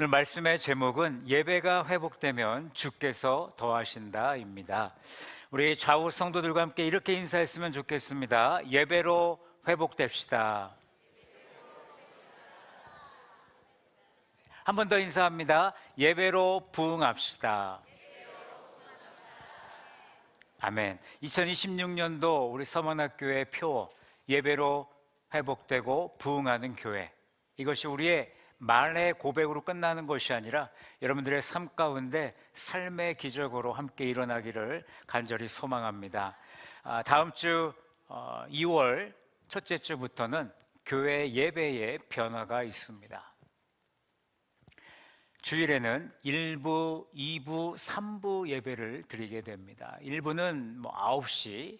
오늘 말씀의 제목은 예배가 회복되면 주께서 더하신다입니다. 우리 좌우 성도들과 함께 이렇게 인사했으면 좋겠습니다. 예배로 회복됩시다. 한 번 더 인사합니다. 예배로 부응합시다. 아멘. 2026년도 우리 서문학교의 표, 예배로 회복되고 부응하는 교회, 이것이 우리의 말의 고백으로 끝나는 것이 아니라 여러분들의 삶 가운데 삶의 기적으로 함께 일어나기를 간절히 소망합니다. 다음 주 2월 첫째 주부터는 교회 예배에 변화가 있습니다. 주일에는 1부, 2부, 3부 예배를 드리게 됩니다. 1부는 9시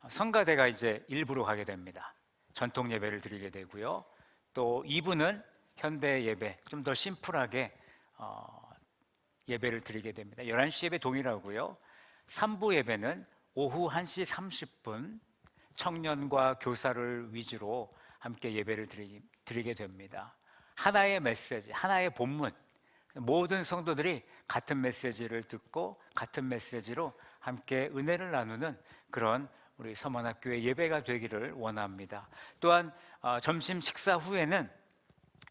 성가대가 이제 1부로 가게 됩니다. 전통 예배를 드리게 되고요. 또 2부는 현대 예배, 좀 더 심플하게 예배를 드리게 됩니다. 11시 예배 동일하고요. 3부 예배는 오후 1시 30분 청년과 교사를 위주로 함께 예배를 드리게 됩니다. 하나의 메시지, 하나의 본문, 모든 성도들이 같은 메시지를 듣고 같은 메시지로 함께 은혜를 나누는 그런 우리 서문학교의 예배가 되기를 원합니다. 또한 점심 식사 후에는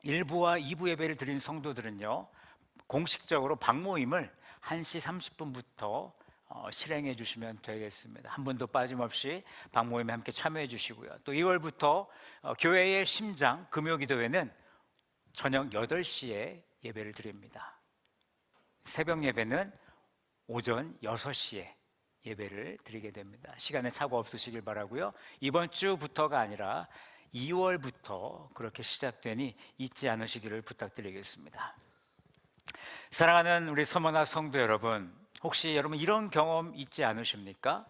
1부와 2부 예배를 드린 성도들은요, 공식적으로 방모임을 1시 30분부터 실행해 주시면 되겠습니다. 한 분도 빠짐없이 방모임에 함께 참여해 주시고요. 또 2월부터 교회의 심장 금요기도회는 저녁 8시에 예배를 드립니다. 새벽 예배는 오전 6시에 예배를 드리게 됩니다. 시간에 착오 없으시길 바라고요. 이번 주부터가 아니라 2월부터 그렇게 시작되니 잊지 않으시기를 부탁드리겠습니다. 사랑하는 우리 서문화 성도 여러분, 혹시 여러분 이런 경험 있지 않으십니까?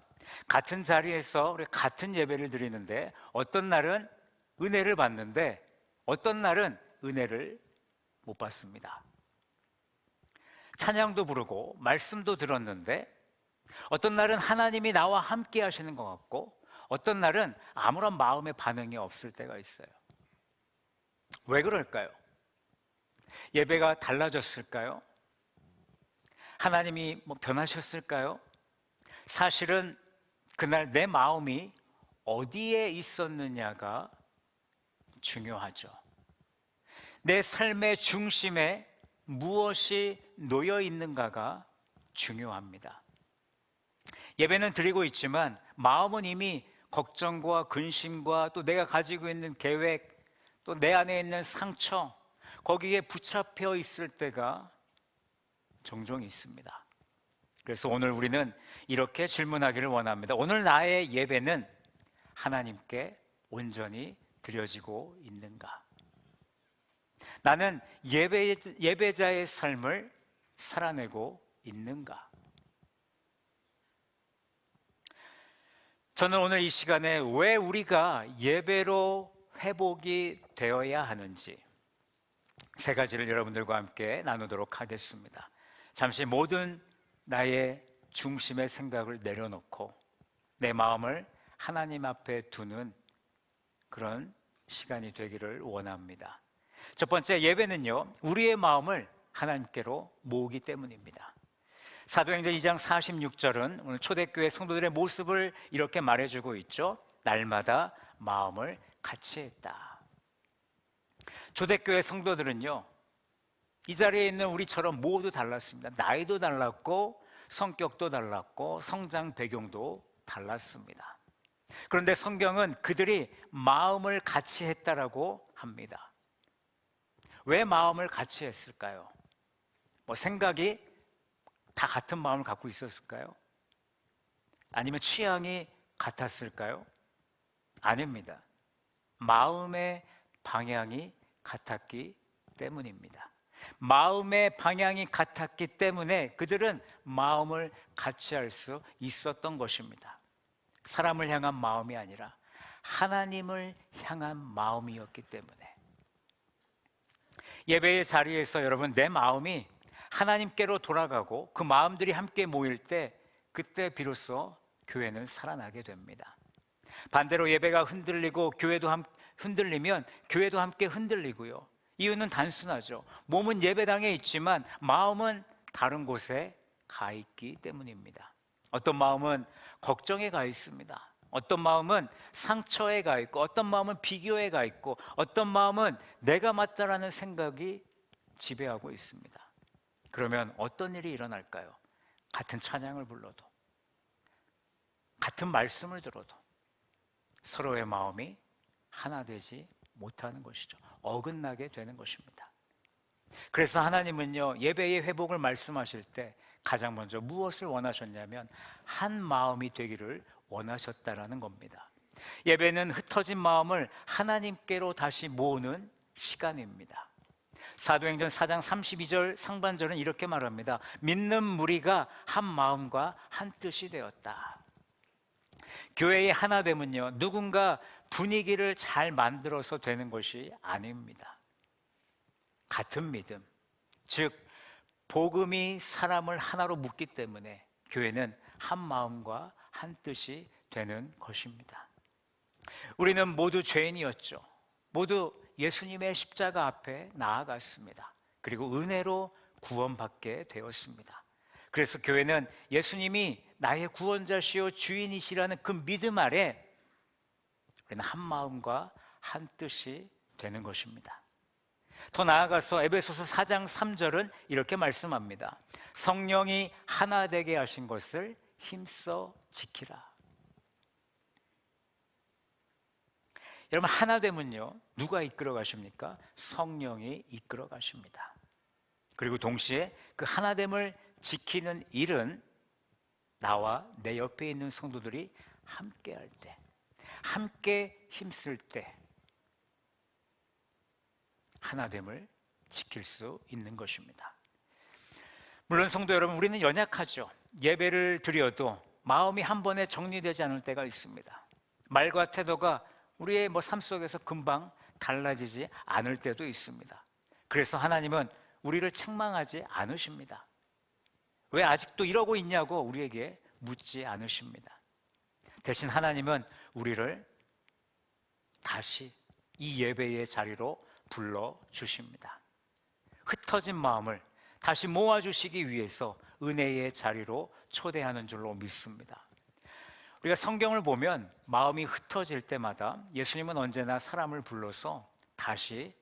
같은 자리에서 우리 같은 예배를 드리는데 어떤 날은 은혜를 받는데 어떤 날은 은혜를 못 받습니다. 찬양도 부르고 말씀도 들었는데 어떤 날은 하나님이 나와 함께 하시는 것 같고 어떤 날은 아무런 마음의 반응이 없을 때가 있어요. 왜 그럴까요? 예배가 달라졌을까요? 하나님이 변하셨을까요? 사실은 그날 내 마음이 어디에 있었느냐가 중요하죠. 내 삶의 중심에 무엇이 놓여 있는가가 중요합니다. 예배는 드리고 있지만 마음은 이미 걱정과 근심과 또 내가 가지고 있는 계획, 또 내 안에 있는 상처, 거기에 붙잡혀 있을 때가 종종 있습니다. 그래서 오늘 우리는 이렇게 질문하기를 원합니다. 오늘 나의 예배는 하나님께 온전히 드려지고 있는가? 나는 예배자의 삶을 살아내고 있는가? 저는 오늘 이 시간에 왜 우리가 예배로 회복이 되어야 하는지 세 가지를 여러분들과 함께 나누도록 하겠습니다. 잠시 모든 나의 중심의 생각을 내려놓고 내 마음을 하나님 앞에 두는 그런 시간이 되기를 원합니다. 첫 번째, 예배는요, 우리의 마음을 하나님께로 모으기 때문입니다. 사도행전 2장 46절은 오늘 초대교회 성도들의 모습을 이렇게 말해주고 있죠. 날마다 마음을 같이 했다. 초대교회 성도들은요, 이 자리에 있는 우리처럼 모두 달랐습니다. 나이도 달랐고 성격도 달랐고 성장 배경도 달랐습니다. 그런데 성경은 그들이 마음을 같이 했다라고 합니다. 왜 마음을 같이 했을까요? 생각이 다 같은 마음을 갖고 있었을까요? 아니면 취향이 같았을까요? 아닙니다. 마음의 방향이 같았기 때문입니다. 마음의 방향이 같았기 때문에 그들은 마음을 같이 할 수 있었던 것입니다. 사람을 향한 마음이 아니라 하나님을 향한 마음이었기 때문에. 예배의 자리에서 여러분, 내 마음이 하나님께로 돌아가고 그 마음들이 함께 모일 때 그때 비로소 교회는 살아나게 됩니다. 반대로 예배가 흔들리고 흔들리면 교회도 함께 흔들리고요. 이유는 단순하죠. 몸은 예배당에 있지만 마음은 다른 곳에 가 있기 때문입니다. 어떤 마음은 걱정에 가 있습니다. 어떤 마음은 상처에 가 있고, 어떤 마음은 비교에 가 있고, 어떤 마음은 내가 맞다라는 생각이 지배하고 있습니다. 그러면 어떤 일이 일어날까요? 같은 찬양을 불러도, 같은 말씀을 들어도 서로의 마음이 하나 되지 못하는 것이죠. 어긋나게 되는 것입니다. 그래서 하나님은요, 예배의 회복을 말씀하실 때 가장 먼저 무엇을 원하셨냐면 한 마음이 되기를 원하셨다라는 겁니다. 예배는 흩어진 마음을 하나님께로 다시 모으는 시간입니다. 사도행전 4장 32절 상반절은 이렇게 말합니다. 믿는 무리가 한 마음과 한 뜻이 되었다. 교회의 하나됨은요, 누군가 분위기를 잘 만들어서 되는 것이 아닙니다. 같은 믿음, 즉 복음이 사람을 하나로 묶기 때문에 교회는 한 마음과 한 뜻이 되는 것입니다. 우리는 모두 죄인이었죠. 모두 예수님의 십자가 앞에 나아갔습니다. 그리고 은혜로 구원받게 되었습니다. 그래서 교회는 예수님이 나의 구원자시요 주인이시라는 그 믿음 아래 우리는 한 마음과 한 뜻이 되는 것입니다. 더 나아가서 에베소서 4장 3절은 이렇게 말씀합니다. 성령이 하나 되게 하신 것을 힘써 지키라. 여러분, 하나됨은요, 누가 이끌어 가십니까? 성령이 이끌어 가십니다. 그리고 동시에 그 하나됨을 지키는 일은 나와 내 옆에 있는 성도들이 함께 할 때, 함께 힘쓸 때 하나됨을 지킬 수 있는 것입니다. 물론 성도 여러분, 우리는 연약하죠. 예배를 드려도 마음이 한 번에 정리되지 않을 때가 있습니다. 말과 태도가 우리의 삶 속에서 금방 달라지지 않을 때도 있습니다. 그래서 하나님은 우리를 책망하지 않으십니다. 왜 아직도 이러고 있냐고 우리에게 묻지 않으십니다. 대신 하나님은 우리를 다시 이 예배의 자리로 불러주십니다. 흩어진 마음을 다시 모아주시기 위해서 은혜의 자리로 초대하는 줄로 믿습니다. 우리가 성경을 보면 마음이 흩어질 때마다 예수님은 언제나 사람을 불러서 다시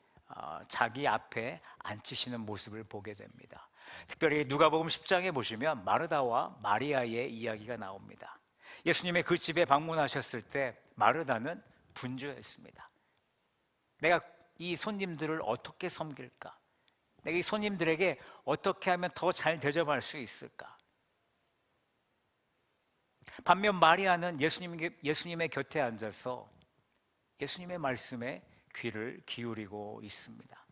자기 앞에 앉히시는 모습을 보게 됩니다. 특별히 누가복음 10장에 보시면 마르다와 마리아의 이야기가 나옵니다. 예수님의 그 집에 방문하셨을 때 마르다는 분주했습니다. 내가 이 손님들을 어떻게 섬길까? 내가 이 손님들에게 어떻게 하면 더 잘 대접할 수 있을까? 반면 마리아는 예수님의 곁에 앉아서 예수님의 말씀에 귀를 기울이고 있습니다.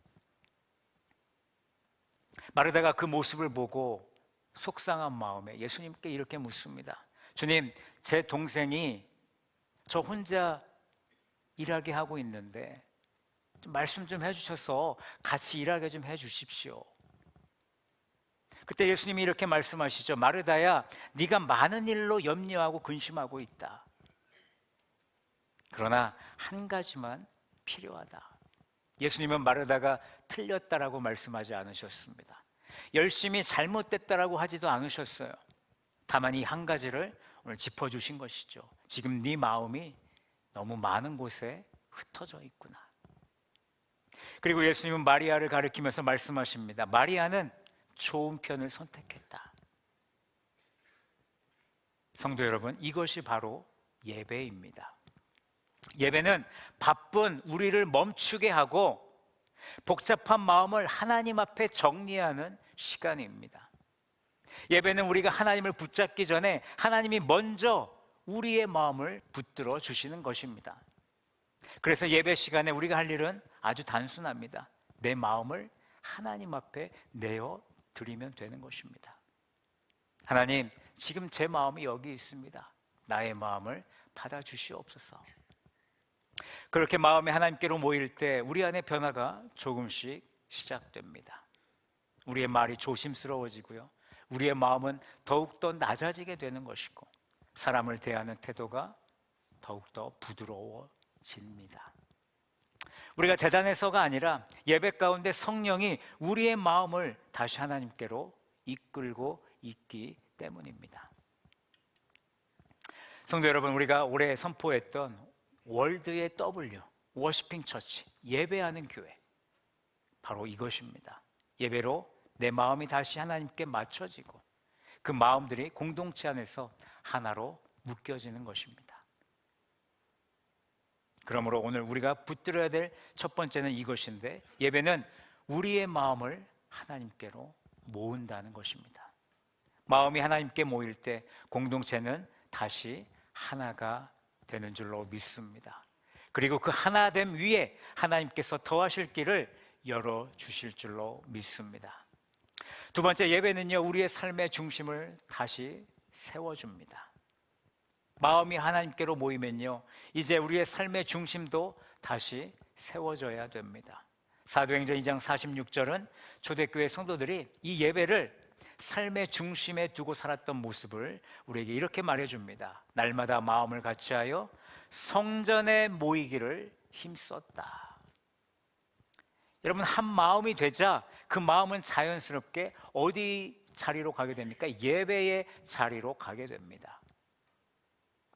마르다가 그 모습을 보고 속상한 마음에 예수님께 이렇게 묻습니다. 주님, 제 동생이 저 혼자 일하게 하고 있는데 좀 말씀 좀 해주셔서 같이 일하게 좀 해주십시오. 그때 예수님이 이렇게 말씀하시죠. 마르다야, 네가 많은 일로 염려하고 근심하고 있다. 그러나 한 가지만 필요하다. 예수님은 마르다가 틀렸다라고 말씀하지 않으셨습니다. 열심히 잘못됐다라고 하지도 않으셨어요. 다만 이 한 가지를 오늘 짚어주신 것이죠. 지금 네 마음이 너무 많은 곳에 흩어져 있구나. 그리고 예수님은 마리아를 가리키면서 말씀하십니다. 마리아는 좋은 편을 선택했다. 성도 여러분, 이것이 바로 예배입니다. 예배는 바쁜 우리를 멈추게 하고 복잡한 마음을 하나님 앞에 정리하는 시간입니다. 예배는 우리가 하나님을 붙잡기 전에 하나님이 먼저 우리의 마음을 붙들어 주시는 것입니다. 그래서 예배 시간에 우리가 할 일은 아주 단순합니다. 내 마음을 하나님 앞에 내어 드리면 되는 것입니다. 하나님, 지금 제 마음이 여기 있습니다. 나의 마음을 받아주시옵소서. 그렇게 마음이 하나님께로 모일 때 우리 안에 변화가 조금씩 시작됩니다. 우리의 말이 조심스러워지고요, 우리의 마음은 더욱더 낮아지게 되는 것이고 사람을 대하는 태도가 더욱더 부드러워집니다. 우리가 대단해서가 아니라 예배 가운데 성령이 우리의 마음을 다시 하나님께로 이끌고 있기 때문입니다. 성도 여러분, 우리가 올해 선포했던 월드의 W, 워시핑 처치, 예배하는 교회, 바로 이것입니다. 예배로 내 마음이 다시 하나님께 맞춰지고 그 마음들이 공동체 안에서 하나로 묶여지는 것입니다. 그러므로 오늘 우리가 붙들어야 될 첫 번째는 이것인데, 예배는 우리의 마음을 하나님께로 모은다는 것입니다. 마음이 하나님께 모일 때 공동체는 다시 하나가 되는 줄로 믿습니다. 그리고 그 하나됨 위에 하나님께서 더하실 길을 열어주실 줄로 믿습니다. 두 번째, 예배는요, 우리의 삶의 중심을 다시 세워줍니다. 마음이 하나님께로 모이면요, 이제 우리의 삶의 중심도 다시 세워져야 됩니다. 사도행전 2장 46절은 초대교회 성도들이 이 예배를 삶의 중심에 두고 살았던 모습을 우리에게 이렇게 말해줍니다. 날마다 마음을 같이하여 성전에 모이기를 힘썼다. 여러분, 한 마음이 되자 그 마음은 자연스럽게 어디 자리로 가게 됩니까? 예배의 자리로 가게 됩니다.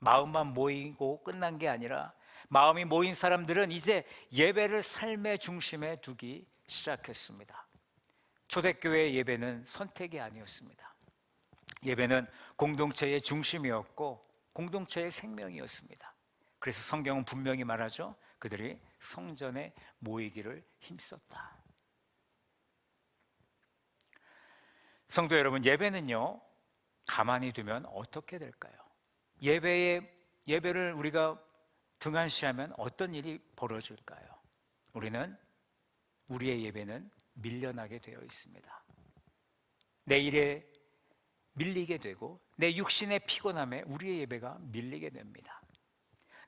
마음만 모이고 끝난 게 아니라 마음이 모인 사람들은 이제 예배를 삶의 중심에 두기 시작했습니다. 초대교회의 예배는 선택이 아니었습니다. 예배는 공동체의 중심이었고 공동체의 생명이었습니다. 그래서 성경은 분명히 말하죠. 그들이 성전에 모이기를 힘썼다. 성도 여러분, 예배는요, 가만히 두면 어떻게 될까요? 예배를 우리가 등한시하면 어떤 일이 벌어질까요? 우리의 예배는 밀려나게 되어 있습니다. 내 일에 밀리게 되고 내 육신의 피곤함에 우리의 예배가 밀리게 됩니다.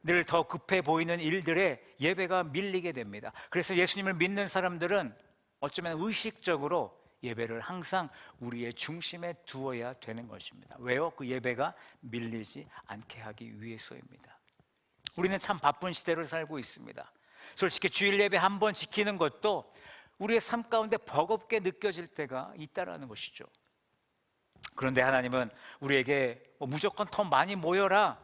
늘 더 급해 보이는 일들에 예배가 밀리게 됩니다. 그래서 예수님을 믿는 사람들은 어쩌면 의식적으로 예배를 항상 우리의 중심에 두어야 되는 것입니다. 왜요? 그 예배가 밀리지 않게 하기 위해서입니다. 우리는 참 바쁜 시대를 살고 있습니다. 솔직히 주일 예배 한 번 지키는 것도 우리의 삶 가운데 버겁게 느껴질 때가 있다라는 것이죠. 그런데 하나님은 우리에게 무조건 더 많이 모여라,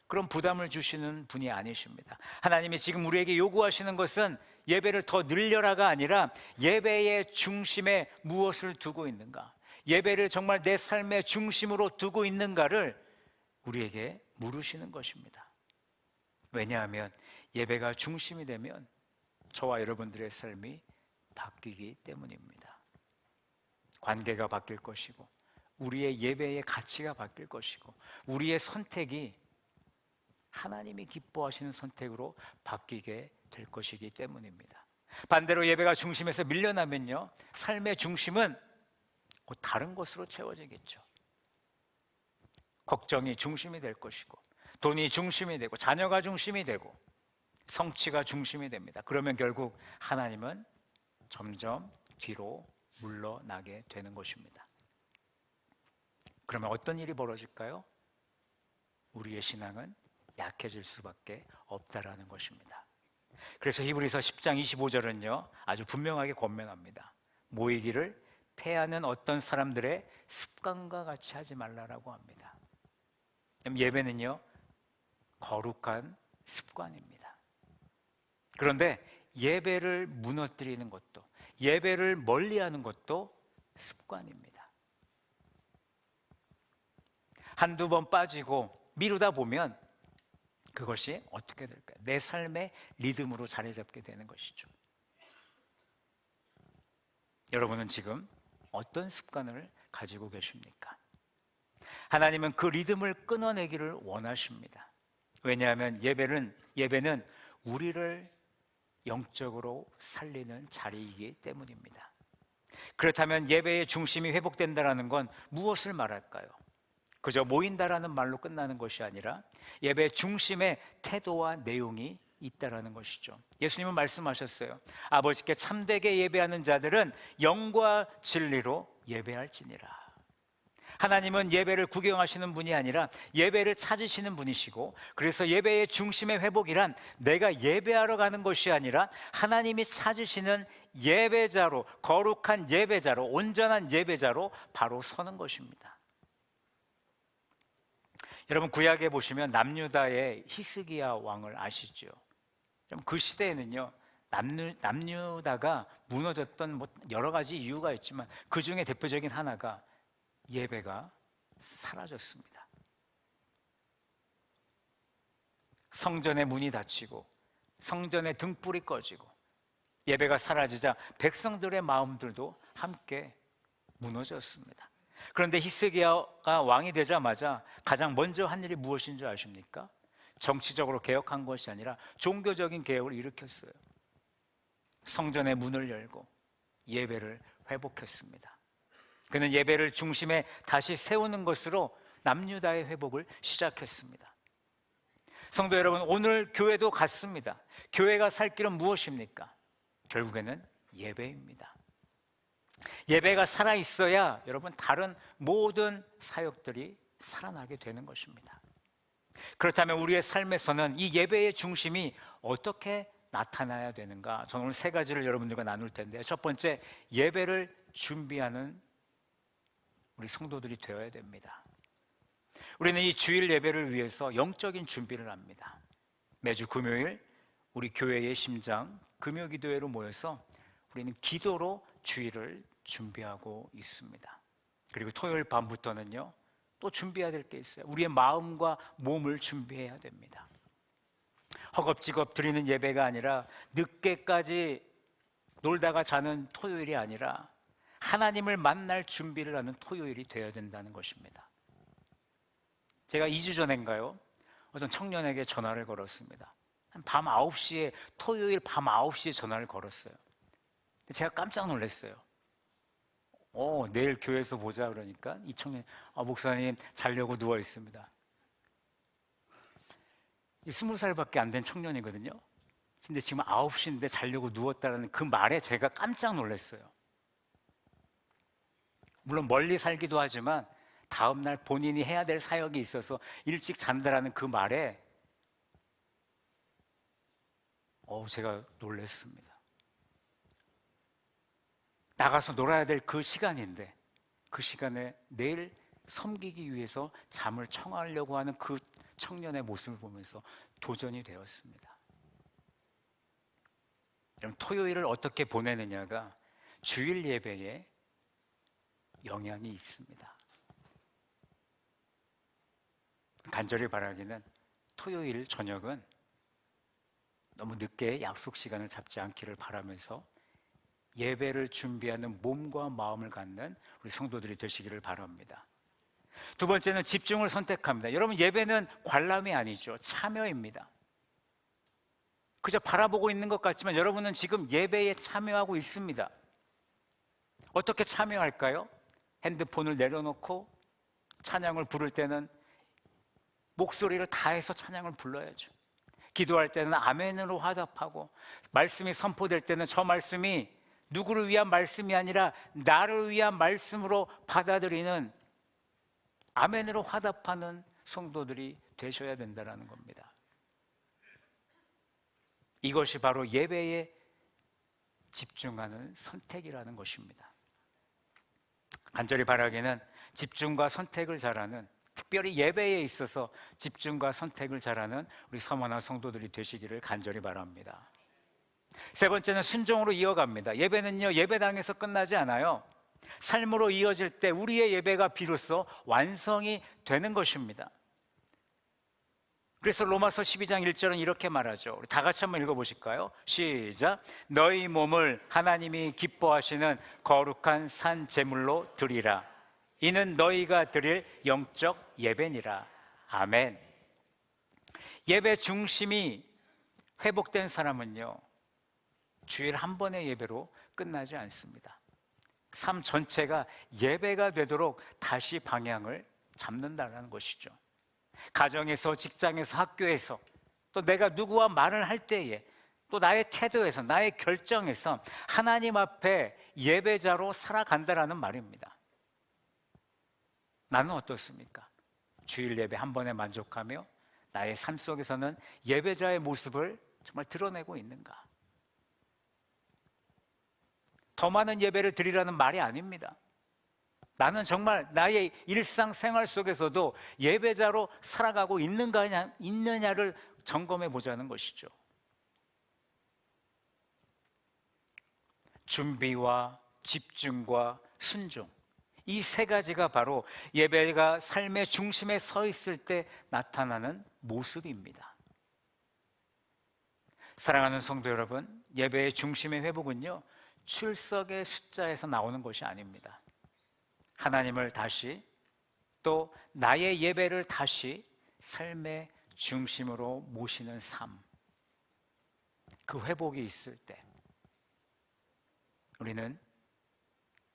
그런 부담을 주시는 분이 아니십니다. 하나님이 지금 우리에게 요구하시는 것은 예배를 더 늘려라가 아니라 예배의 중심에 무엇을 두고 있는가, 예배를 정말 내 삶의 중심으로 두고 있는가를 우리에게 물으시는 것입니다. 왜냐하면 예배가 중심이 되면 저와 여러분들의 삶이 바뀌기 때문입니다. 관계가 바뀔 것이고 우리의 예배의 가치가 바뀔 것이고 우리의 선택이 하나님이 기뻐하시는 선택으로 바뀌게 될 것이기 때문입니다. 반대로 예배가 중심에서 밀려나면요, 삶의 중심은 곧 다른 것으로 채워지겠죠. 걱정이 중심이 될 것이고 돈이 중심이 되고 자녀가 중심이 되고 성취가 중심이 됩니다. 그러면 결국 하나님은 점점 뒤로 물러나게 되는 것입니다. 그러면 어떤 일이 벌어질까요? 우리의 신앙은 약해질 수밖에 없다라는 것입니다. 그래서 히브리서 10장 25절은요 아주 분명하게 권면합니다. 모이기를 패하는 어떤 사람들의 습관과 같이 하지 말라라고 합니다. 예배는요 거룩한 습관입니다. 그런데 예배를 무너뜨리는 것도, 예배를 멀리하는 것도 습관입니다. 한두 번 빠지고 미루다 보면 그것이 어떻게 될까요? 내 삶의 리듬으로 자리 잡게 되는 것이죠. 여러분은 지금 어떤 습관을 가지고 계십니까? 하나님은 그 리듬을 끊어내기를 원하십니다. 왜냐하면 예배는 우리를 영적으로 살리는 자리이기 때문입니다. 그렇다면 예배의 중심이 회복된다는 건 무엇을 말할까요? 그저 모인다라는 말로 끝나는 것이 아니라 예배 중심에 태도와 내용이 있다라는 것이죠. 예수님은 말씀하셨어요. 아버지께 참되게 예배하는 자들은 영과 진리로 예배할지니라. 하나님은 예배를 구경하시는 분이 아니라 예배를 찾으시는 분이시고, 그래서 예배의 중심의 회복이란 내가 예배하러 가는 것이 아니라 하나님이 찾으시는 예배자로, 거룩한 예배자로, 온전한 예배자로 바로 서는 것입니다. 여러분, 구약에 보시면 남유다의 히스기야 왕을 아시죠? 그 시대에는요, 남유다가 무너졌던 여러 가지 이유가 있지만 그 중에 대표적인 하나가 예배가 사라졌습니다. 성전의 문이 닫히고 성전의 등불이 꺼지고 예배가 사라지자 백성들의 마음들도 함께 무너졌습니다. 그런데 히스기야가 왕이 되자마자 가장 먼저 한 일이 무엇인 줄 아십니까? 정치적으로 개혁한 것이 아니라 종교적인 개혁을 일으켰어요. 성전의 문을 열고 예배를 회복했습니다. 그는 예배를 중심에 다시 세우는 것으로 남유다의 회복을 시작했습니다. 성도 여러분, 오늘 교회도 같습니다. 교회가 살 길은 무엇입니까? 결국에는 예배입니다. 예배가 살아있어야 여러분 다른 모든 사역들이 살아나게 되는 것입니다. 그렇다면 우리의 삶에서는 이 예배의 중심이 어떻게 나타나야 되는가? 저는 오늘 세 가지를 여러분들과 나눌 텐데요. 첫 번째, 예배를 준비하는 우리 성도들이 되어야 됩니다. 우리는 이 주일 예배를 위해서 영적인 준비를 합니다. 매주 금요일 우리 교회의 심장 금요기도회로 모여서 우리는 기도로 주일을 준비하고 있습니다. 그리고 토요일 밤부터는요, 또 준비해야 될 게 있어요. 우리의 마음과 몸을 준비해야 됩니다. 허겁지겁 드리는 예배가 아니라 늦게까지 놀다가 자는 토요일이 아니라 하나님을 만날 준비를 하는 토요일이 되어야 된다는 것입니다. 제가 2주 전인가요? 어떤 청년에게 전화를 걸었습니다. 밤 9시에, 토요일 밤 9시에 전화를 걸었어요. 제가 깜짝 놀랐어요. 내일 교회에서 보자 그러니까 이 청년이 목사님 자려고 누워 있습니다. 20살밖에 안 된 청년이거든요. 근데 지금 9시인데 자려고 누웠다는 그 말에 제가 깜짝 놀랐어요. 물론 멀리 살기도 하지만 다음날 본인이 해야 될 사역이 있어서 일찍 잔다라는 그 말에 제가 놀랐습니다. 나가서 놀아야 될 그 시간인데 그 시간에 내일 섬기기 위해서 잠을 청하려고 하는 그 청년의 모습을 보면서 도전이 되었습니다. 여러분, 토요일을 어떻게 보내느냐가 주일 예배에 영향이 있습니다. 간절히 바라기는 토요일 저녁은 너무 늦게 약속 시간을 잡지 않기를 바라면서 예배를 준비하는 몸과 마음을 갖는 우리 성도들이 되시기를 바랍니다. 두 번째는 집중을 선택합니다. 여러분, 예배는 관람이 아니죠. 참여입니다. 그저 바라보고 있는 것 같지만 여러분은 지금 예배에 참여하고 있습니다. 어떻게 참여할까요? 핸드폰을 내려놓고 찬양을 부를 때는 목소리를 다해서 찬양을 불러야죠. 기도할 때는 아멘으로 화답하고, 말씀이 선포될 때는 저 말씀이 누구를 위한 말씀이 아니라 나를 위한 말씀으로 받아들이는 아멘으로 화답하는 성도들이 되셔야 된다는 겁니다. 이것이 바로 예배에 집중하는 선택이라는 것입니다. 간절히 바라기는 집중과 선택을 잘하는, 특별히 예배에 있어서 집중과 선택을 잘하는 우리 서머나 성도들이 되시기를 간절히 바랍니다. 세 번째는 순종으로 이어갑니다. 예배는요, 예배당에서 끝나지 않아요. 삶으로 이어질 때 우리의 예배가 비로소 완성이 되는 것입니다. 그래서 로마서 12장 1절은 이렇게 말하죠. 우리 다 같이 한번 읽어보실까요? 시작. 너희 몸을 하나님이 기뻐하시는 거룩한 산 제물로 드리라. 이는 너희가 드릴 영적 예배니라. 아멘. 예배 중심이 회복된 사람은요, 주일 한 번의 예배로 끝나지 않습니다. 삶 전체가 예배가 되도록 다시 방향을 잡는다는 것이죠. 가정에서, 직장에서, 학교에서, 또 내가 누구와 말을 할 때에, 또 나의 태도에서, 나의 결정에서 하나님 앞에 예배자로 살아간다라는 말입니다. 나는 어떻습니까? 주일 예배 한 번에 만족하며 나의 삶 속에서는 예배자의 모습을 정말 드러내고 있는가? 더 많은 예배를 드리라는 말이 아닙니다. 나는 정말 나의 일상생활 속에서도 예배자로 살아가고 있느냐를 점검해 보자는 것이죠. 준비와 집중과 순종, 이 세 가지가 바로 예배가 삶의 중심에 서 있을 때 나타나는 모습입니다. 사랑하는 성도 여러분, 예배의 중심의 회복은요, 출석의 숫자에서 나오는 것이 아닙니다. 하나님을 다시, 또 나의 예배를 다시 삶의 중심으로 모시는 삶, 그 회복이 있을 때 우리는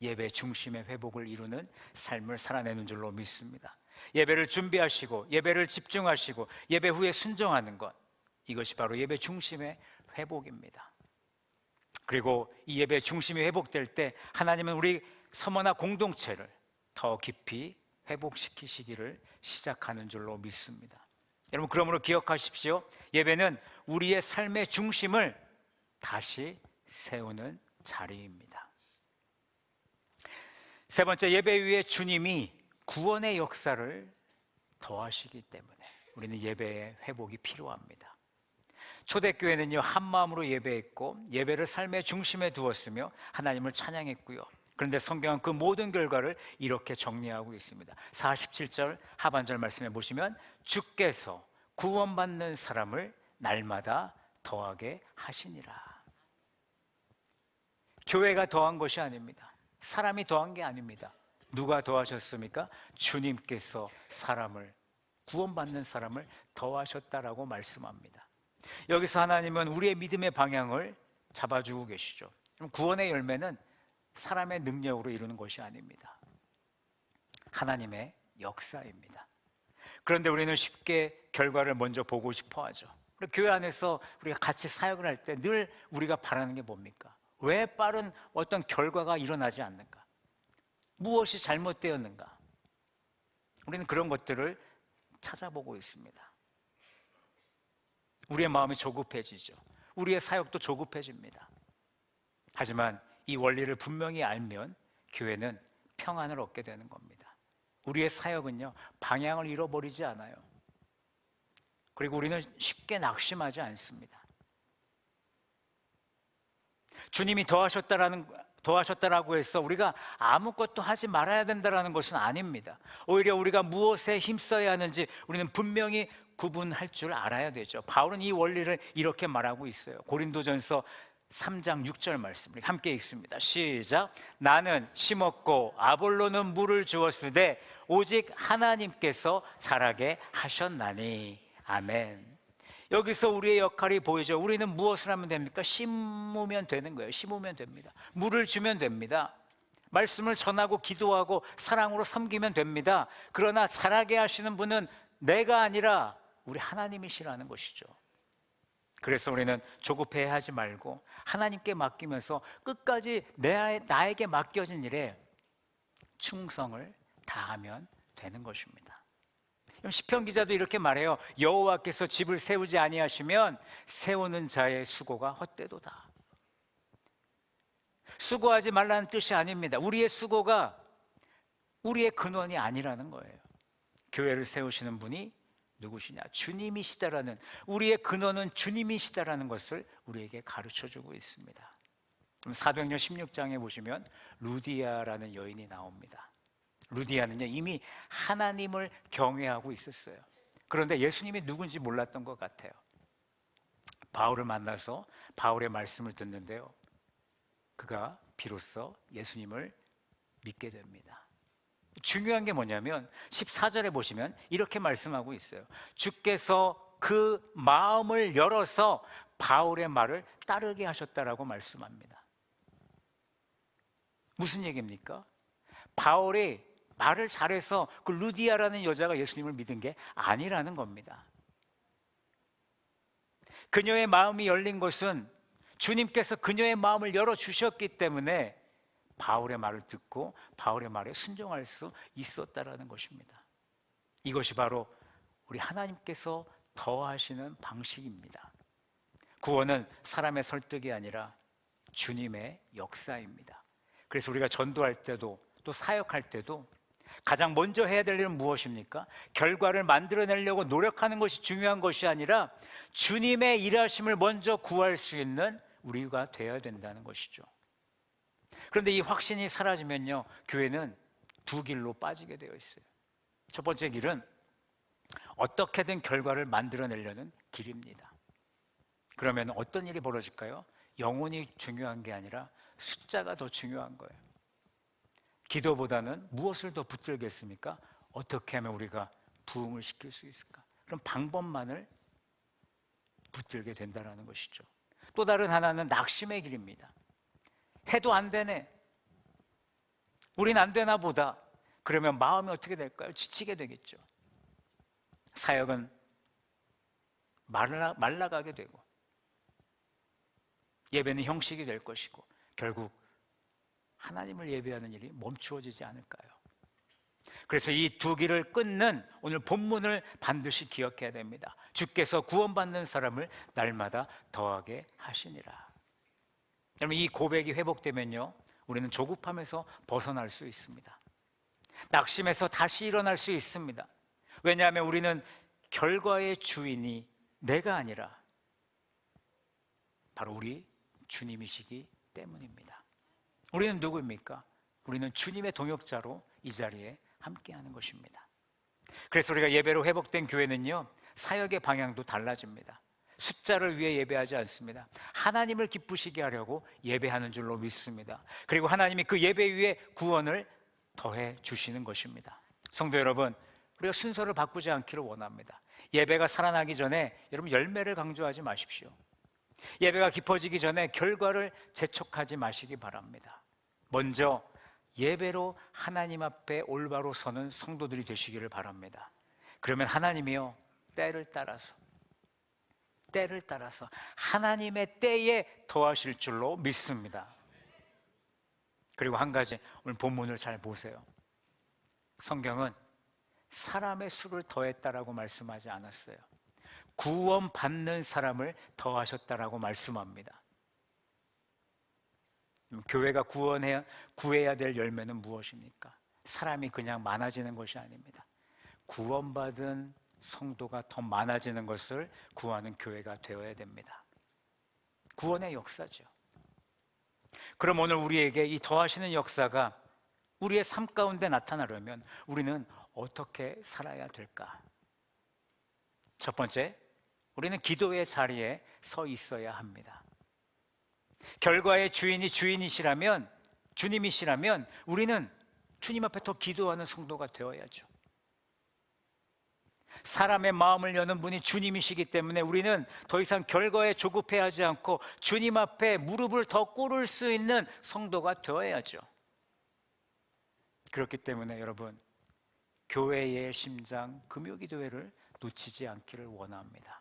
예배 중심의 회복을 이루는 삶을 살아내는 줄로 믿습니다. 예배를 준비하시고 예배를 집중하시고 예배 후에 순종하는 것, 이것이 바로 예배 중심의 회복입니다. 그리고 이 예배 중심이 회복될 때 하나님은 우리 서머나 공동체를 더 깊이 회복시키시기를 시작하는 줄로 믿습니다. 여러분, 그러므로 기억하십시오. 예배는 우리의 삶의 중심을 다시 세우는 자리입니다. 세 번째, 예배 위에 주님이 구원의 역사를 더하시기 때문에 우리는 예배의 회복이 필요합니다. 초대교회는요, 한 마음으로 예배했고 예배를 삶의 중심에 두었으며 하나님을 찬양했고요. 그런데 성경은 그 모든 결과를 이렇게 정리하고 있습니다. 47절 하반절 말씀에 보시면 주께서 구원받는 사람을 날마다 더하게 하시니라. 교회가 더한 것이 아닙니다. 사람이 더한 게 아닙니다. 누가 더하셨습니까? 주님께서 구원받는 사람을 더하셨다라고 말씀합니다. 여기서 하나님은 우리의 믿음의 방향을 잡아주고 계시죠. 구원의 열매는 사람의 능력으로 이루는 것이 아닙니다. 하나님의 역사입니다. 그런데 우리는 쉽게 결과를 먼저 보고 싶어 하죠. 교회 안에서 우리가 같이 사역을 할 때 늘 우리가 바라는 게 뭡니까? 왜 빠른 어떤 결과가 일어나지 않는가? 무엇이 잘못되었는가? 우리는 그런 것들을 찾아보고 있습니다. 우리의 마음이 조급해지죠. 우리의 사역도 조급해집니다. 하지만 이 원리를 분명히 알면 교회는 평안을 얻게 되는 겁니다. 우리의 사역은요, 방향을 잃어버리지 않아요. 그리고 우리는 쉽게 낙심하지 않습니다. 주님이 더하셨다라고 해서 우리가 아무것도 하지 말아야 된다는 것은 아닙니다. 오히려 우리가 무엇에 힘써야 하는지 우리는 분명히 구분할 줄 알아야 되죠. 바울은 이 원리를 이렇게 말하고 있어요. 고린도전서 3장 6절 말씀 함께 읽습니다. 시작. 나는 심었고 아볼로는 물을 주었으되 오직 하나님께서 자라게 하셨나니. 아멘. 여기서 우리의 역할이 보이죠. 우리는 무엇을 하면 됩니까? 심으면 되는 거예요. 심으면 됩니다. 물을 주면 됩니다. 말씀을 전하고 기도하고 사랑으로 섬기면 됩니다. 그러나 자라게 하시는 분은 내가 아니라 우리 하나님이시라는 것이죠. 그래서 우리는 조급해하지 말고 하나님께 맡기면서 끝까지 나에게 맡겨진 일에 충성을 다하면 되는 것입니다. 시편 기자도 이렇게 말해요. 여호와께서 집을 세우지 아니하시면 세우는 자의 수고가 헛되도다. 수고하지 말라는 뜻이 아닙니다. 우리의 수고가 우리의 근원이 아니라는 거예요. 교회를 세우시는 분이 누구시냐? 주님이시다라는, 우리의 근원은 주님이시다라는 것을 우리에게 가르쳐주고 있습니다. 사도행전 16장에 보시면 루디아라는 여인이 나옵니다. 루디아는요, 이미 하나님을 경외하고 있었어요. 그런데 예수님이 누군지 몰랐던 것 같아요. 바울을 만나서 바울의 말씀을 듣는데요, 그가 비로소 예수님을 믿게 됩니다. 중요한 게 뭐냐면 14절에 보시면 이렇게 말씀하고 있어요. 주께서 그 마음을 열어서 바울의 말을 따르게 하셨다라고 말씀합니다. 무슨 얘기입니까? 바울이 말을 잘해서 그 루디아라는 여자가 예수님을 믿은 게 아니라는 겁니다. 그녀의 마음이 열린 것은 주님께서 그녀의 마음을 열어주셨기 때문에 바울의 말을 듣고 바울의 말에 순종할 수 있었다라는 것입니다. 이것이 바로 우리 하나님께서 더하시는 방식입니다. 구원은 사람의 설득이 아니라 주님의 역사입니다. 그래서 우리가 전도할 때도 또 사역할 때도 가장 먼저 해야 될 일은 무엇입니까? 결과를 만들어내려고 노력하는 것이 중요한 것이 아니라 주님의 일하심을 먼저 구할 수 있는 우리가 되어야 된다는 것이죠. 그런데 이 확신이 사라지면요, 교회는 두 길로 빠지게 되어 있어요. 첫 번째 길은 어떻게든 결과를 만들어내려는 길입니다. 그러면 어떤 일이 벌어질까요? 영혼이 중요한 게 아니라 숫자가 더 중요한 거예요. 기도보다는 무엇을 더 붙들겠습니까? 어떻게 하면 우리가 부흥을 시킬 수 있을까? 그럼 방법만을 붙들게 된다는 것이죠. 또 다른 하나는 낙심의 길입니다. 해도 안 되네, 우린 안 되나 보다. 그러면 마음이 어떻게 될까요? 지치게 되겠죠. 사역은 말라가게 되고 예배는 형식이 될 것이고 결국 하나님을 예배하는 일이 멈추어지지 않을까요? 그래서 이 두 길을 끊는 오늘 본문을 반드시 기억해야 됩니다. 주께서 구원받는 사람을 날마다 더하게 하시니라. 여러분, 이 고백이 회복되면요, 우리는 조급함에서 벗어날 수 있습니다. 낙심에서 다시 일어날 수 있습니다. 왜냐하면 우리는 결과의 주인이 내가 아니라 바로 우리 주님이시기 때문입니다. 우리는 누구입니까? 우리는 주님의 동역자로 이 자리에 함께하는 것입니다. 그래서 우리가 예배로 회복된 교회는요, 사역의 방향도 달라집니다. 숫자를 위해 예배하지 않습니다. 하나님을 기쁘시게 하려고 예배하는 줄로 믿습니다. 그리고 하나님이 그 예배 위에 구원을 더해 주시는 것입니다. 성도 여러분, 우리가 순서를 바꾸지 않기를 원합니다. 예배가 살아나기 전에 여러분 열매를 강조하지 마십시오. 예배가 깊어지기 전에 결과를 재촉하지 마시기 바랍니다. 먼저 예배로 하나님 앞에 올바로 서는 성도들이 되시기를 바랍니다. 그러면 하나님이요, 때를 따라서 하나님의 때에 더하실 줄로 믿습니다. 그리고 한 가지, 오늘 본문을 잘 보세요. 성경은 사람의 수를 더했다라고 말씀하지 않았어요. 구원받는 사람을 더하셨다라고 말씀합니다. 교회가 구해야 될 열매는 무엇입니까? 사람이 그냥 많아지는 것이 아닙니다. 구원받은 성도가 더 많아지는 것을 구하는 교회가 되어야 됩니다. 구원의 역사죠. 그럼 오늘 우리에게 이 더하시는 역사가 우리의 삶 가운데 나타나려면 우리는 어떻게 살아야 될까? 첫 번째, 우리는 기도의 자리에 서 있어야 합니다. 결과의 주인이 주님이시라면 우리는 주님 앞에 더 기도하는 성도가 되어야죠. 사람의 마음을 여는 분이 주님이시기 때문에 우리는 더 이상 결과에 조급해하지 않고 주님 앞에 무릎을 더 꿇을 수 있는 성도가 되어야죠. 그렇기 때문에 여러분, 교회의 심장 금요기도회를 놓치지 않기를 원합니다.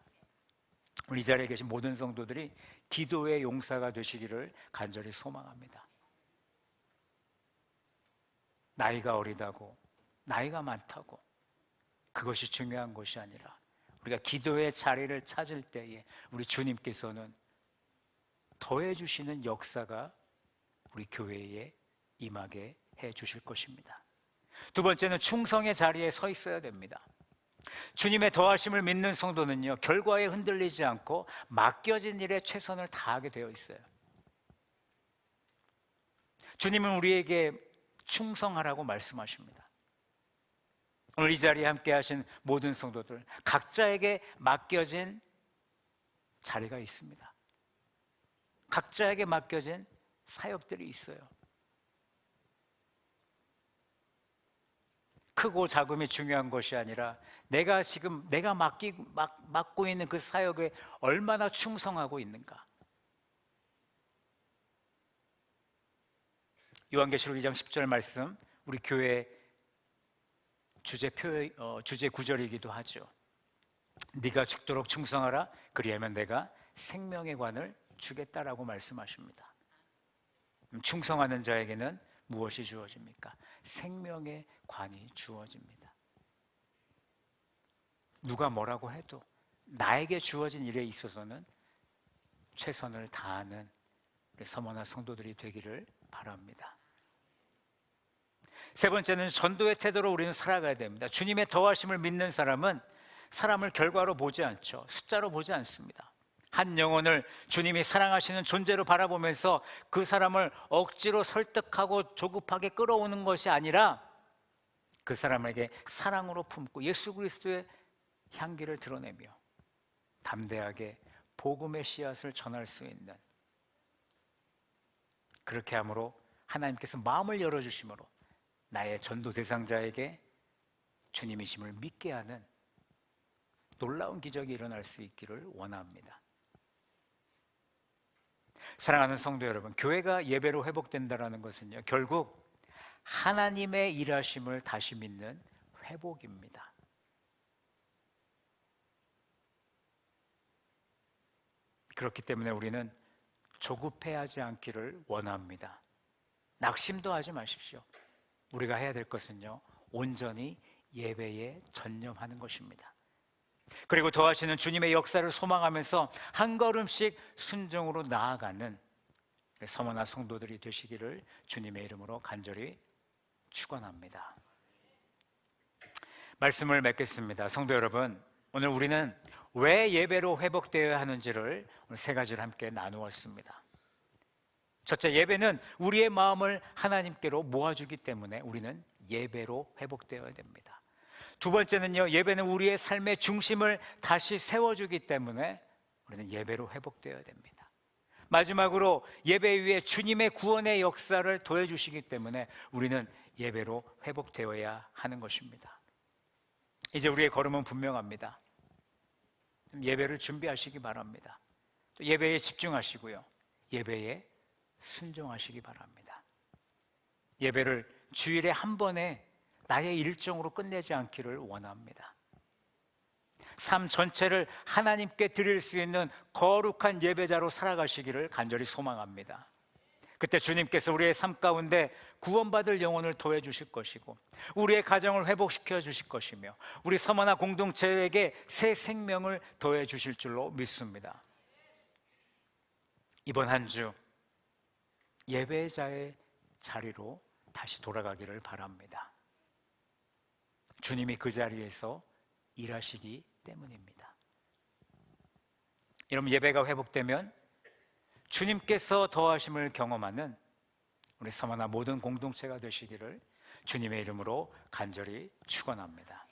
우리 이 자리에 계신 모든 성도들이 기도의 용사가 되시기를 간절히 소망합니다. 나이가 어리다고, 나이가 많다고 그것이 중요한 것이 아니라 우리가 기도의 자리를 찾을 때에 우리 주님께서는 더해주시는 역사가 우리 교회에 임하게 해주실 것입니다. 두 번째는 충성의 자리에 서 있어야 됩니다. 주님의 더하심을 믿는 성도는요, 결과에 흔들리지 않고 맡겨진 일에 최선을 다하게 되어 있어요. 주님은 우리에게 충성하라고 말씀하십니다. 오늘 이 자리에 함께 하신 모든 성도들, 각자에게 맡겨진 자리가 있습니다. 각자에게 맡겨진 사역들이 있어요. 크고 작음이 중요한 것이 아니라 내가 맡고 있는 그 사역에 얼마나 충성하고 있는가. 요한계시록 2장 10절 말씀, 우리 교회 주제 구절이기도 하죠. 네가 죽도록 충성하라, 그리하면 내가 생명의 관을 주겠다라고 말씀하십니다. 충성하는 자에게는 무엇이 주어집니까? 생명의 관이 주어집니다. 누가 뭐라고 해도 나에게 주어진 일에 있어서는 최선을 다하는 우리 서머나 성도들이 되기를 바랍니다. 세 번째는 전도의 태도로 우리는 살아가야 됩니다. 주님의 더하심을 믿는 사람은 사람을 결과로 보지 않죠. 숫자로 보지 않습니다. 한 영혼을 주님이 사랑하시는 존재로 바라보면서 그 사람을 억지로 설득하고 조급하게 끌어오는 것이 아니라 그 사람에게 사랑으로 품고 예수 그리스도의 향기를 드러내며 담대하게 복음의 씨앗을 전할 수 있는, 그렇게 함으로 하나님께서 마음을 열어주심으로 나의 전도 대상자에게 주님이심을 믿게 하는 놀라운 기적이 일어날 수 있기를 원합니다. 사랑하는 성도 여러분, 교회가 예배로 회복된다는 것은요, 결국 하나님의 일하심을 다시 믿는 회복입니다. 그렇기 때문에 우리는 조급해하지 않기를 원합니다. 낙심도 하지 마십시오. 우리가 해야 될 것은요, 온전히 예배에 전념하는 것입니다. 그리고 더하시는 주님의 역사를 소망하면서 한 걸음씩 순종으로 나아가는 서머나 성도들이 되시기를 주님의 이름으로 간절히 축원합니다. 말씀을 맺겠습니다. 성도 여러분, 오늘 우리는 왜 예배로 회복되어야 하는지를 오늘 세 가지를 함께 나누었습니다. 첫째, 예배는 우리의 마음을 하나님께로 모아주기 때문에 우리는 예배로 회복되어야 됩니다. 두 번째는요, 예배는 우리의 삶의 중심을 다시 세워주기 때문에 우리는 예배로 회복되어야 됩니다. 마지막으로 예배 위에 주님의 구원의 역사를 더해주시기 때문에 우리는 예배로 회복되어야 하는 것입니다. 이제 우리의 걸음은 분명합니다. 예배를 준비하시기 바랍니다. 또 예배에 집중하시고요, 예배에 순종하시기 바랍니다. 예배를 주일에 한 번에 나의 일정으로 끝내지 않기를 원합니다. 삶 전체를 하나님께 드릴 수 있는 거룩한 예배자로 살아가시기를 간절히 소망합니다. 그때 주님께서 우리의 삶 가운데 구원받을 영혼을 더해 주실 것이고 우리의 가정을 회복시켜 주실 것이며 우리 서머나 공동체에게 새 생명을 더해 주실 줄로 믿습니다. 이번 한 주 예배자의 자리로 다시 돌아가기를 바랍니다. 주님이 그 자리에서 일하시기 때문입니다. 여러분, 예배가 회복되면 주님께서 더하심을 경험하는 우리 서머나 모든 공동체가 되시기를 주님의 이름으로 간절히 축원합니다.